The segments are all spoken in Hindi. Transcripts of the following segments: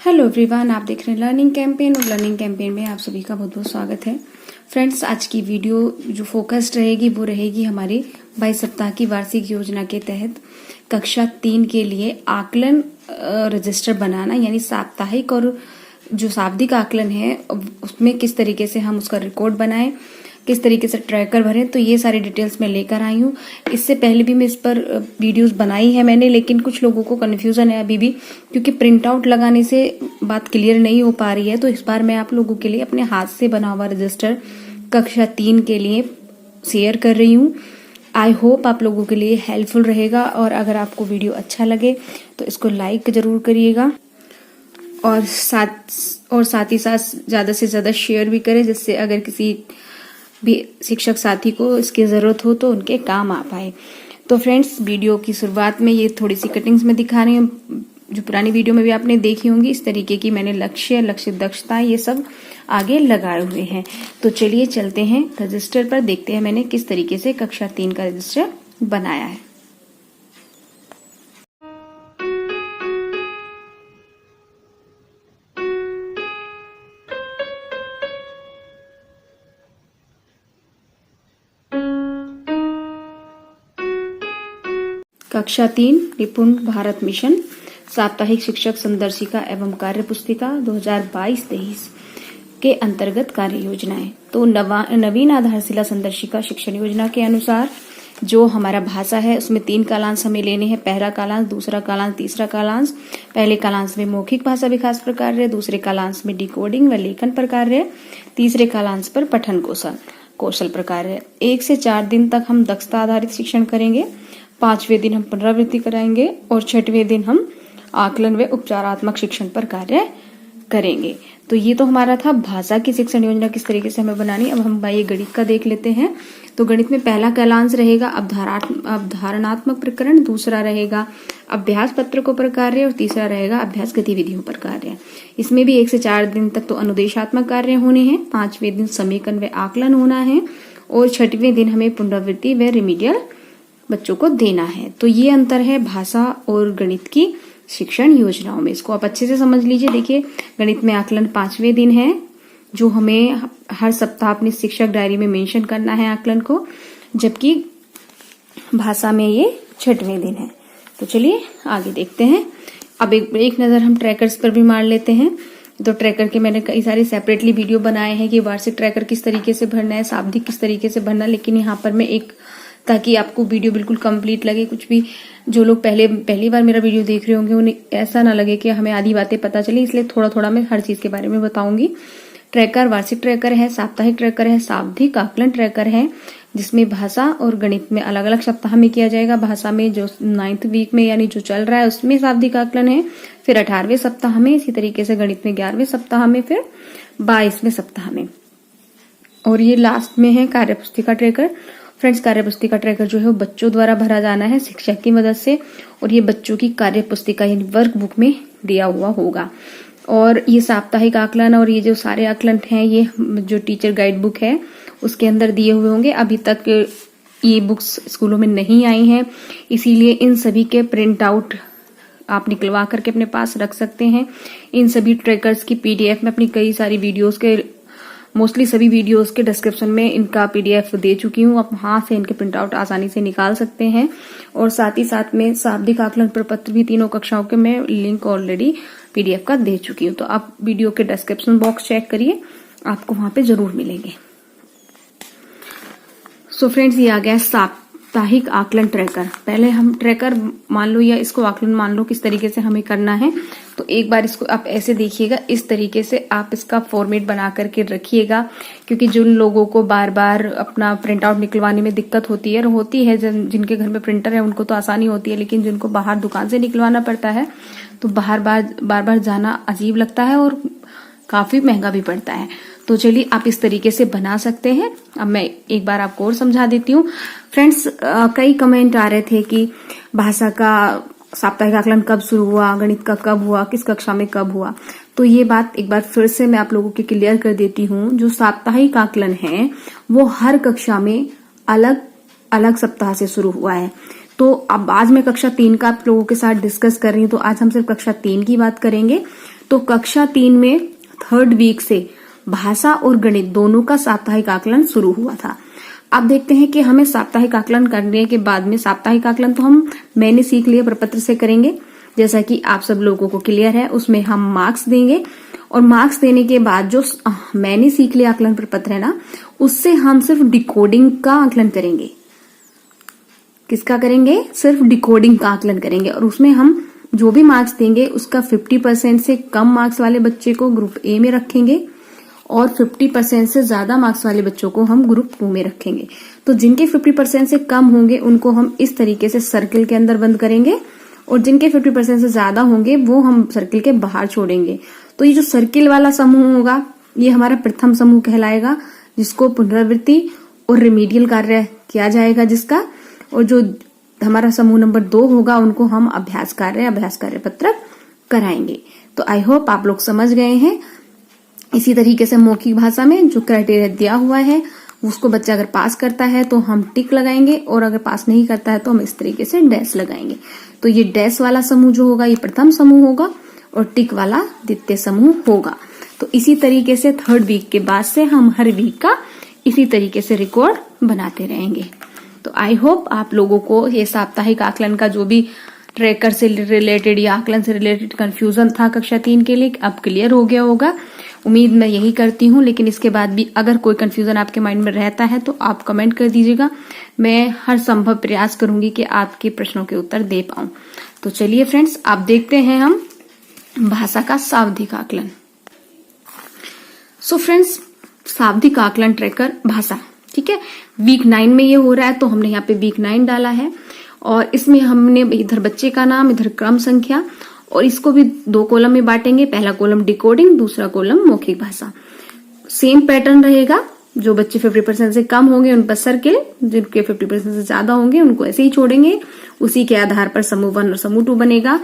हेलो एवरीवन, आप देख रहे हैं लर्निंग कैंपेन और लर्निंग कैंपेन में आप सभी का बहुत बहुत स्वागत है। फ्रेंड्स, आज की वीडियो जो फोकस्ड रहेगी वो रहेगी हमारी 22 सप्ताह की वार्षिक योजना के तहत कक्षा 3 के लिए आकलन रजिस्टर बनाना, यानी साप्ताहिक और जो शाब्दिक आकलन है उसमें किस तरीके से हम उसका रिकॉर्ड बनाएं, किस तरीके से ट्रैकर भरें। तो ये सारी डिटेल्स मैं लेकर आई हूँ। इससे पहले भी मैं इस पर वीडियोस बनाई है मैंने, लेकिन कुछ लोगों को कन्फ्यूजन है अभी भी, क्योंकि प्रिंट आउट लगाने से बात क्लियर नहीं हो पा रही है। तो इस बार मैं आप लोगों के लिए अपने हाथ से बना हुआ रजिस्टर कक्षा 3 के लिए शेयर कर रही हूँ। आई होप आप लोगों के लिए हेल्पफुल रहेगा, और अगर आपको वीडियो अच्छा लगे तो इसको लाइक जरूर करिएगा और साथ ही साथ ज्यादा से ज्यादा शेयर भी करें, जिससे अगर किसी भी शिक्षक साथी को इसकी जरूरत हो तो उनके काम आ पाए। तो फ्रेंड्स, वीडियो की शुरुआत में ये थोड़ी सी कटिंग्स में दिखा रही हूँ, जो पुरानी वीडियो में भी आपने देखी होंगी। इस तरीके की मैंने लक्ष्य दक्षता ये सब आगे लगाए हुए हैं। तो चलिए चलते हैं रजिस्टर पर, देखते हैं मैंने किस तरीके से कक्षा 3 का रजिस्टर बनाया है। कक्षा 3 निपुण भारत मिशन साप्ताहिक शिक्षक संदर्शिका एवं कार्य पुस्तिका 2022-23 के अंतर्गत कार्य योजनाएं। तो नवीन आधारशिला संदर्शिका शिक्षण योजना के अनुसार जो हमारा भाषा है उसमें 3 कालांश हमें लेने हैं। पहला कालांश, दूसरा कालांश, तीसरा कालांश। पहले कालांश में मौखिक भाषा विकास पर कार्य, दूसरे कालांश में डिकोडिंग व लेखन पर कार्य, तीसरे कालांश पर पठन कौशल पर कार्य। 1 से 4 दिन तक हम दक्षता आधारित शिक्षण करेंगे, 5वें दिन हम पुनरावृत्ति कराएंगे और 6वें दिन हम आकलन व उपचारात्मक शिक्षण पर कार्य करेंगे। तो ये तो हमारा था भाषा की शिक्षण योजना किस तरीके से हमें बनानी। अब हम ये गणित का देख लेते हैं। तो गणित में पहला कालांश रहेगा अवधारणात्मक प्रकरण, दूसरा रहेगा अभ्यास पत्रकों पर कार्य और तीसरा रहेगा अभ्यास गतिविधियों पर कार्य। इसमें भी 1 से 4 दिन तक तो अनुदेशात्मक कार्य होने हैं, 5वें दिन समीकरण व आकलन होना है और 6वें दिन हमें पुनरावृत्ति व रिमीडियल बच्चों को देना है। तो ये अंतर है भाषा और गणित की शिक्षण योजनाओं में। इसको आप अच्छे से समझ लीजिए। देखिए, गणित में आकलन 5वें दिन है, जो हमें हर सप्ताह अपनी शिक्षक डायरी में मेंशन करना है आकलन को, जबकि भाषा में ये 6वें दिन है। तो चलिए आगे देखते हैं। अब एक नजर हम ट्रैकर्स पर भी मार लेते हैं। तो ट्रैकर के मैंने कई सारे सेपरेटली वीडियो बनाए हैं कि वार्षिक ट्रैकर किस तरीके से भरना है, शाब्दिक किस तरीके से भरना, लेकिन यहाँ पर मैं एक, ताकि आपको वीडियो बिल्कुल कंप्लीट लगे, कुछ भी जो लोग पहली बार मेरा वीडियो देख रहे होंगे उन्हें ऐसा ना लगे कि हमें आधी बातें पता चली, इसलिए थोड़ा थोड़ा मैं हर चीज के बारे में बताऊंगी। ट्रैकर वार्षिक ट्रैकर है, साप्ताहिक ट्रैकर है, शाब्दिक आकलन ट्रैकर है, जिसमें भाषा और गणित में अलग अलग सप्ताह में किया जाएगा। भाषा में जो 9th वीक में यानी जो चल रहा है उसमें शाब्दिक आकलन है, फिर 18वें सप्ताह में, इसी तरीके से गणित में 11वें सप्ताह में, फिर 22वें सप्ताह में, और ये लास्ट में है कार्यपुस्तिका ट्रैकर। फ्रेंड्स, कार्यपुस्तिका ट्रैकर जो है वो बच्चों द्वारा भरा जाना है शिक्षक की मदद से, और ये बच्चों की कार्यपुस्तिका यानी वर्क बुक में दिया हुआ होगा। और ये साप्ताहिक आकलन और ये जो सारे आकलन हैं ये जो टीचर गाइड बुक है उसके अंदर दिए हुए होंगे। अभी तक ये बुक्स स्कूलों में नहीं आई हैं, इसीलिए इन सभी के प्रिंट आउट आप निकलवा करके अपने पास रख सकते हैं। इन सभी ट्रैकर्स की PDF में अपनी कई सारी वीडियोस के, मोस्टली सभी वीडियोस के डिस्क्रिप्शन में इनका PDF दे चुकी हूँ। आप वहां से इनके प्रिंट आउट आसानी से निकाल सकते हैं। और साथ ही साथ में शाब्दिक आकलन प्रपत्र भी तीनों कक्षाओं के मैं लिंक ऑलरेडी PDF का दे चुकी हूँ। तो आप वीडियो के डिस्क्रिप्शन बॉक्स चेक करिए, आपको वहां पे जरूर मिलेंगे। सो फ्रेंड्स, ये आ गया साप्ताहिक आकलन ट्रैकर। पहले हम ट्रैकर मान लो या इसको आकलन मान लो, किस तरीके से हमें करना है। तो एक बार इसको आप ऐसे देखिएगा, इस तरीके से आप इसका फॉर्मेट बना करके रखिएगा, क्योंकि जिन लोगों को बार बार अपना प्रिंट आउट निकलवाने में दिक्कत होती है जिनके घर में प्रिंटर है उनको तो आसानी होती है, लेकिन जिनको बाहर दुकान से निकलवाना पड़ता है तो बार बार जाना अजीब लगता है और काफी महंगा भी पड़ता है। तो चलिए आप इस तरीके से बना सकते हैं। अब मैं एक बार आपको और समझा देती हूँ। फ्रेंड्स, कई कमेंट आ रहे थे कि भाषा का साप्ताहिक आकलन कब शुरू हुआ, गणित का कब हुआ, किस कक्षा में कब हुआ। तो ये बात एक बार फिर से मैं आप लोगों के क्लियर कर देती हूँ। जो साप्ताहिक आकलन है वो हर कक्षा में अलग अलग सप्ताह से शुरू हुआ है। तो अब आज मैं कक्षा 3 का आप लोगों के साथ डिस्कस कर रही हूँ, तो आज हम सिर्फ कक्षा 3 की बात करेंगे। तो कक्षा 3 में 3rd वीक से भाषा और गणित दोनों का साप्ताहिक आकलन शुरू हुआ था। अब देखते हैं कि हमें साप्ताहिक आकलन करने के बाद में, साप्ताहिक आकलन तो मैंने सीख लिया, प्रपत्र से करेंगे, जैसा कि आप सब लोगों को क्लियर है। उसमें हम मार्क्स देंगे और मार्क्स देने के बाद जो मैंने सीख लिया आकलन प्रपत्र है ना, उससे हम सिर्फ डिकोडिंग का आकलन करेंगे। किसका करेंगे? सिर्फ डिकोडिंग का आकलन करेंगे। और उसमें हम जो भी मार्क्स देंगे उसका 50% से कम मार्क्स वाले बच्चे को ग्रुप ए में रखेंगे और 50% से ज्यादा मार्क्स वाले बच्चों को हम ग्रुप 2 में रखेंगे। तो जिनके 50% से कम होंगे उनको हम इस तरीके से सर्किल के अंदर बंद करेंगे और जिनके 50% से ज्यादा होंगे वो हम सर्किल के बाहर छोड़ेंगे। तो ये जो सर्किल वाला समूह होगा ये हमारा प्रथम समूह कहलाएगा, जिसको पुनरावृत्ति और रिमीडियल कार्य किया जाएगा जिसका। और जो हमारा समूह नंबर 2 होगा उनको हम अभ्यास कार्य पत्रक कराएंगे। तो आई होप आप लोग समझ गए हैं। इसी तरीके से मौखिक भाषा में जो क्राइटेरिया दिया हुआ है उसको बच्चा अगर पास करता है तो हम टिक लगाएंगे और अगर पास नहीं करता है तो हम इस तरीके से डैश लगाएंगे। तो ये डैश वाला समूह जो होगा ये प्रथम समूह होगा और टिक वाला द्वितीय समूह होगा। तो इसी तरीके से 3rd वीक के बाद से हम हर वीक का इसी तरीके से रिकॉर्ड बनाते रहेंगे। तो आई होप आप लोगों को ये साप्ताहिक आकलन का जो भी ट्रैकर से रिलेटेड या आकलन से रिलेटेड कंफ्यूजन था कक्षा 3 के लिए अब क्लियर हो गया होगा। उम्मीद मैं यही करती हूँ, लेकिन इसके बाद भी अगर कोई कंफ्यूजन आपके माइंड में रहता है तो आप कमेंट कर दीजिएगा। मैं हर संभव प्रयास करूंगी कि आपके प्रश्नों के उत्तर दे पाऊं। तो चलिए फ्रेंड्स, आप देखते हैं हम भाषा का शाब्दिक आकलन। सो फ्रेंड्स, शाब्दिक आकलन ट्रैकर भाषा, ठीक है, वीक 9 में ये हो रहा है तो हमने यहाँ पे वीक 9 डाला है और इसमें हमने इधर बच्चे का नाम, इधर क्रम संख्या और इसको भी 2 कॉलम में बांटेंगे। पहला कॉलम डिकोडिंग, दूसरा कॉलम मौखिक भाषा। सेम पैटर्न रहेगा, जो बच्चे 50% से कम होंगे उन पर सर्किल, जिनके 50% से ज्यादा होंगे उनको ऐसे ही छोड़ेंगे। उसी के आधार पर समूह 1 और समूह 2 बनेगा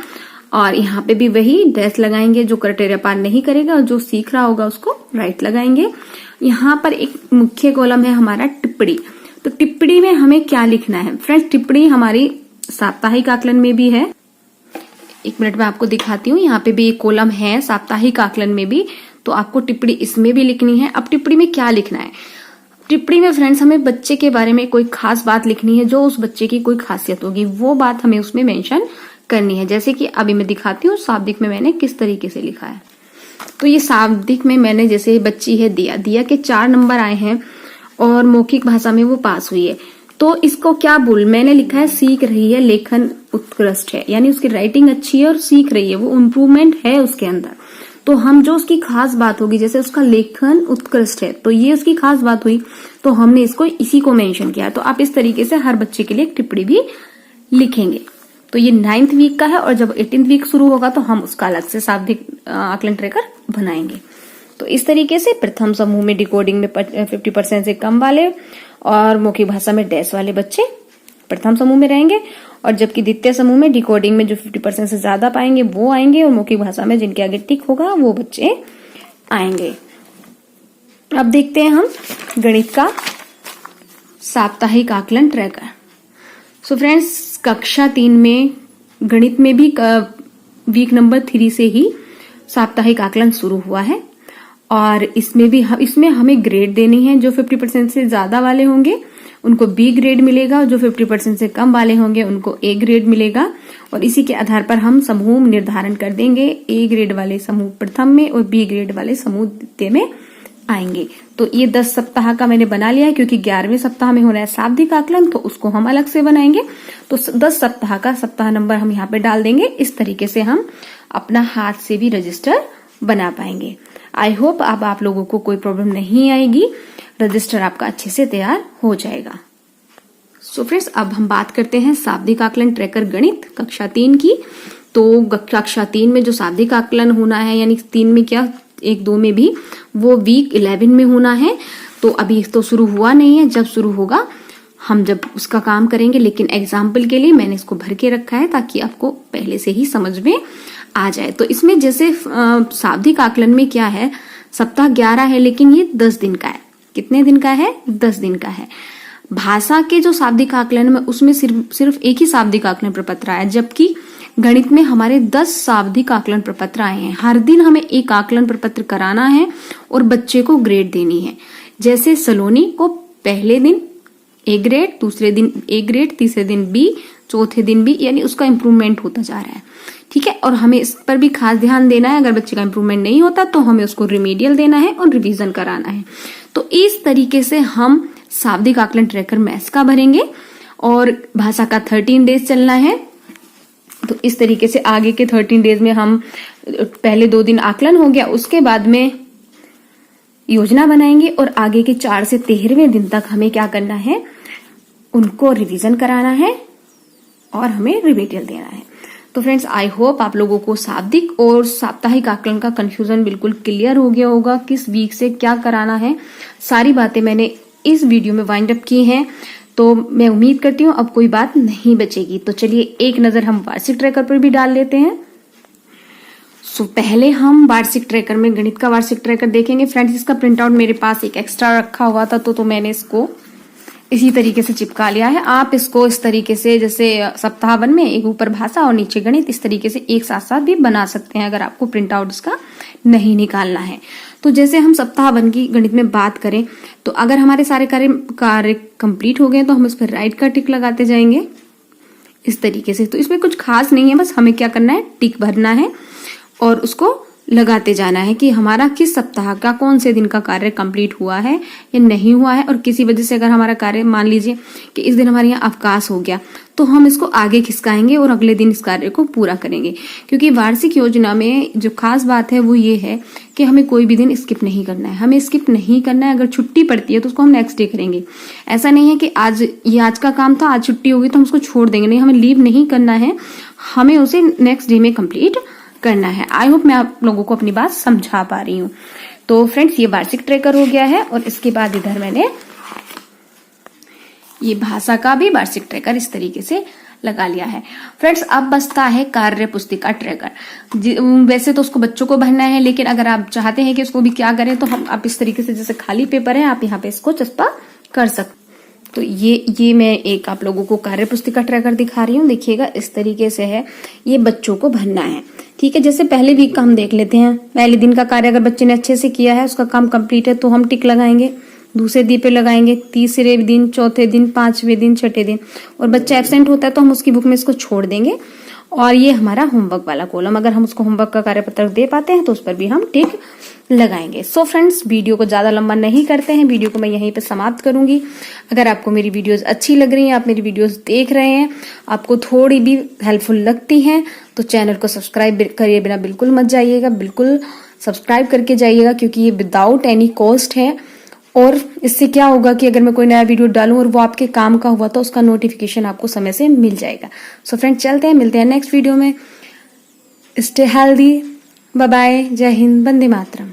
और यहाँ पे भी वही डैश लगाएंगे। जो क्राइटेरिया पार नहीं करेगा और जो सीख रहा होगा उसको राइट लगाएंगे। यहाँ पर एक मुख्य कॉलम है हमारा टिप्पणी। तो टिप्पणी में हमें क्या लिखना है फ्रेंड्स? टिप्पणी हमारी साप्ताहिक आकलन में भी है। 1 मिनट में आपको दिखाती हूँ। यहाँ पे भी एक कॉलम है साप्ताहिक आकलन में भी, तो आपको टिप्पणी इसमें भी लिखनी है। अब टिप्पणी में क्या लिखना है? टिप्पणी में फ्रेंड्स हमें बच्चे के बारे में कोई खास बात लिखनी है, जो उस बच्चे की कोई खासियत होगी वो बात हमें उसमें मेंशन करनी है। जैसे कि अभी मैं दिखाती हूँ शाब्दिक में मैंने किस तरीके से लिखा है। तो ये शाब्दिक में मैंने, जैसे बच्ची है दिया के 4 नंबर आए हैं और मौखिक भाषा में वो पास हुई है। तो इसको क्या मैंने लिखा है सीख रही है, लेखन उत्कृष्ट है, यानी उसकी राइटिंग अच्छी है और सीख रही है, वो इम्प्रूवमेंट है उसके अंदर। तो हम जो उसकी खास बात होगी, जैसे उसका लेखन उत्कृष्ट है तो ये उसकी खास बात हुई, तो हमने इसको इसी को मेंशन किया। तो आप इस तरीके से हर बच्चे के लिए एक टिप्पणी भी लिखेंगे। तो ये 9th वीक का है और जब 18th वीक शुरू होगा तो हम उसका अलग से शाब्दिक आकलन ट्रैकर बनाएंगे। तो इस तरीके से प्रथम समूह में डिकोडिंग में 50% से कम वाले और मौखिक भाषा में डैश वाले बच्चे प्रथम समूह में रहेंगे और जबकि द्वितीय समूह में डिकोडिंग में जो 50% से ज्यादा पाएंगे वो आएंगे और मौखिक भाषा में जिनके आगे टिक होगा वो बच्चे आएंगे। अब देखते हैं हम गणित का साप्ताहिक आकलन ट्रैकर। सो फ्रेंड्स, कक्षा 3 में गणित में भी वीक नंबर 3 से ही साप्ताहिक आकलन शुरू हुआ है और इसमें हमें ग्रेड देनी है। जो 50% से ज्यादा वाले होंगे उनको बी ग्रेड मिलेगा और जो 50% से कम वाले होंगे उनको ए ग्रेड मिलेगा और इसी के आधार पर हम समूह निर्धारण कर देंगे। ए ग्रेड वाले समूह प्रथम में और बी ग्रेड वाले समूह द्वितीय में आएंगे। तो ये 10 सप्ताह का मैंने बना लिया है क्योंकि 11वें सप्ताह में हो रहा है शाब्दिक आकलन, तो उसको हम अलग से बनाएंगे। तो 10 सप्ताह का सप्ताह नंबर हम यहाँ पे डाल देंगे। इस तरीके से हम अपना हाथ से भी रजिस्टर बना पाएंगे। आई होप अब आप लोगों को कोई प्रॉब्लम नहीं आएगी, रजिस्टर आपका अच्छे से तैयार हो जाएगा। सो फ्रेंड्स, अब हम बात करते हैं शाब्दिक आकलन ट्रैकर गणित कक्षा 3 की। तो कक्षा 3 में जो शाब्दिक आकलन होना है, यानी 3 में क्या 1-2 में भी, वो वीक 11 में होना है। तो अभी तो शुरू हुआ नहीं है, जब शुरू होगा हम जब उसका काम करेंगे। लेकिन एग्जाम्पल के लिए मैंने इसको भर के रखा है ताकि आपको पहले से ही समझ में आ जाए। तो इसमें जैसे शाब्दिक आकलन में क्या है, सप्ताह 11 है लेकिन ये 10 दिन का है। कितने दिन का है? 10 दिन का है। भाषा के जो शाब्दिक आकलन में उसमें सिर्फ एक ही शाब्दिक आकलन प्रपत्र है, जबकि गणित में हमारे 10 शाब्दिक आकलन प्रपत्र आए हैं। हर दिन हमें एक आकलन प्रपत्र कराना है और बच्चे को ग्रेड देनी है। जैसे सलोनी को पहले दिन ए ग्रेड, दूसरे दिन ए ग्रेड, तीसरे दिन बी, चौथे दिन बी, यानी उसका इंप्रूवमेंट होता जा रहा है। ठीक है, और हमें इस पर भी खास ध्यान देना है। अगर बच्चे का इंप्रूवमेंट नहीं होता तो हमें उसको रिमीडियल देना है और रिवीजन कराना है। तो इस तरीके से हम शाब्दिक आकलन ट्रैकर मैथ्स का भरेंगे और भाषा का 13 डेज चलना है। तो इस तरीके से आगे के 13 डेज में हम पहले 2 दिन आकलन हो गया, उसके बाद में योजना बनाएंगे और आगे के 4 से 13वें दिन तक हमें क्या करना है, उनको रिवीजन कराना है और हमें रिमीडियल देना है। तो फ्रेंड्स, आई होप आप लोगों को शाब्दिक और साप्ताहिक आकलन का कंफ्यूजन बिल्कुल क्लियर हो गया होगा, किस वीक से क्या कराना है। सारी बातें मैंने इस वीडियो में वाइंड अप की हैं, तो मैं उम्मीद करती हूँ अब कोई बात नहीं बचेगी। तो चलिए एक नजर हम वार्षिक ट्रैकर पर भी डाल लेते हैं। पहले हम वार्षिक ट्रैकर में गणित का वार्षिक ट्रैकर देखेंगे। फ्रेंड्स, इसका प्रिंट आउट मेरे पास एक एक्स्ट्रा रखा हुआ था, तो मैंने इसको इसी तरीके से चिपका लिया है। आप इसको इस तरीके से, जैसे सप्ताह 1 में एक ऊपर भाषा और नीचे गणित, इस तरीके से एक साथ साथ भी बना सकते हैं अगर आपको प्रिंट आउट इसका नहीं निकालना है। तो जैसे हम सप्ताह 1 की गणित में बात करें, तो अगर हमारे सारे कार्य कंप्लीट हो गए तो हम इस पर राइट का टिक लगाते जाएंगे इस तरीके से। तो इसमें कुछ खास नहीं है, बस हमें क्या करना है, टिक भरना है और उसको लगाते जाना है कि हमारा किस सप्ताह का कौन से दिन का कार्य कंप्लीट हुआ है या नहीं हुआ है। और किसी वजह से अगर हमारा कार्य, मान लीजिए कि इस दिन हमारे यहाँ अवकाश हो गया, तो हम इसको आगे खिसकाएंगे और अगले दिन इस कार्य को पूरा करेंगे। क्योंकि वार्षिक योजना में जो खास बात है वो ये है कि हमें कोई भी दिन स्किप नहीं करना है। हमें स्किप नहीं करना है। अगर छुट्टी पड़ती है तो उसको हम नेक्स्ट डे करेंगे। ऐसा नहीं है कि आज का काम था, आज छुट्टी होगी तो हम उसको छोड़ देंगे। नहीं, हमें लीव नहीं करना है, हमें उसे नेक्स्ट डे में कंप्लीट करना है। आई होप मैं आप लोगों को अपनी बात समझा पा रही हूँ। तो फ्रेंड्स, ये वार्षिक ट्रैकर हो गया है और इसके बाद इधर मैंने ये भाषा का भी वार्षिक ट्रैकर इस तरीके से लगा लिया है। फ्रेंड्स, अब बचता है कार्य पुस्तिका ट्रैकर। वैसे तो उसको बच्चों को भरना है, लेकिन अगर आप चाहते हैं कि उसको भी क्या करें तो हम आप इस तरीके से, जैसे खाली पेपर है, आप यहाँ पे इसको चस्पा कर सकते। तो ये मैं एक आप लोगों को कार्य पुस्तिका ट्रैकर दिखा रही हूँ। देखिएगा, इस तरीके से है, ये बच्चों को भरना है। ठीक है, जैसे पहले वीक का हम देख लेते हैं। पहले दिन का कार्य अगर बच्चे ने अच्छे से किया है, उसका काम कंप्लीट है, तो हम टिक लगाएंगे। दूसरे दिन पे लगाएंगे, तीसरे दिन, चौथे दिन, 5वें दिन, 6ठे दिन। और बच्चा एब्सेंट होता है तो हम उसकी बुक में इसको छोड़ देंगे। और ये हमारा होमवर्क वाला कॉलम, अगर हम उसको होमवर्क का कार्यपत्र दे पाते हैं तो उस पर भी हम टिक लगाएंगे। सो फ्रेंड्स, वीडियो को ज्यादा लंबा नहीं करते हैं, वीडियो को मैं यहीं पे समाप्त करूंगी। अगर आपको मेरी वीडियोस अच्छी लग रही हैं, आप मेरी वीडियोस देख रहे हैं, आपको थोड़ी भी हेल्पफुल लगती हैं, तो चैनल को सब्सक्राइब करिए बिना बिल्कुल मत जाइएगा। बिल्कुल सब्सक्राइब करके जाइएगा, क्योंकि ये विदाउट एनी कॉस्ट है। और इससे क्या होगा कि अगर मैं कोई नया वीडियो डालूं और वो आपके काम का हुआ तो उसका नोटिफिकेशन आपको समय से मिल जाएगा। सो फ्रेंड्स, चलते हैं, मिलते हैं नेक्स्ट वीडियो में। स्टे हेल्दी, बाय बाय, जय हिंद, वंदे मातरम।